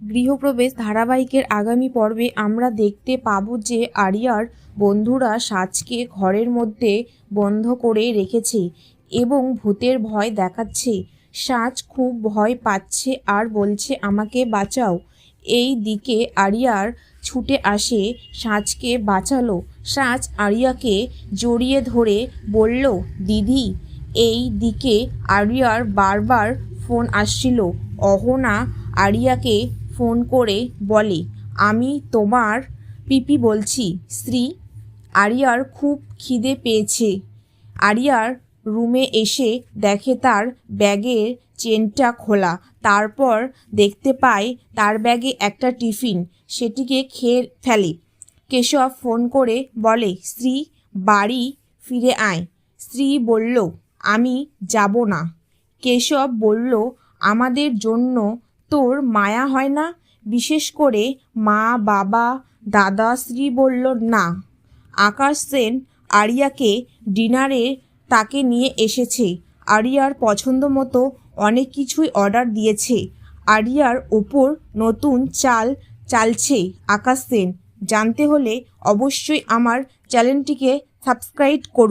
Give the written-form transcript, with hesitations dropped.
গৃহপ্রবেশ ধারাবাহিকের আগামী পর্বে আমরা দেখতে পাবো যে আরিয়ার বন্ধুরা সাজকে ঘরের মধ্যে বন্ধ করে রেখেছে এবং ভূতের ভয় দেখাচ্ছে। সাজ খুব ভয় পাচ্ছে আর বলছে আমাকে বাঁচাও। এই দিকে আরিয়ার ছুটে আসে সাজকে বাঁচালো। সাজ আরিয়াকে জড়িয়ে ধরে বলল, দিদি। এই দিকে আরিয়ার বারবার ফোন আসছিল। অহনা আরিয়াকে ফোন করে বলে, আমি তোমার পিপি বলছি শ্রী। আরিয়ার খুব খিদে পেয়েছে। আরিয়ার রুমে এসে দেখে তার ব্যাগের চেনটা খোলা। তারপর দেখতে পায় তার ব্যাগে একটা টিফিন, সেটিকে খেয়ে ফেলে। কেশব ফোন করে বলে, শ্রী বাড়ি ফিরে আয়। শ্রী বলল, আমি যাব না। কেশব বলল, আমাদের জন্য তোর মায়া হয় না, বিশেষ করে মা, বাবা, দাদা? শ্রী বলল, না। আকাশ সেন আরিয়াকে ডিনারে তাকে নিয়ে এসেছে। আরিয়ার পছন্দ মতো অনেক কিছুই অর্ডার দিয়েছে। আরিয়ার ওপর নতুন চাল চালছে আকাশ সেন। জানতে হলে অবশ্যই আমার চ্যানেলটিকে সাবস্ক্রাইব করুন।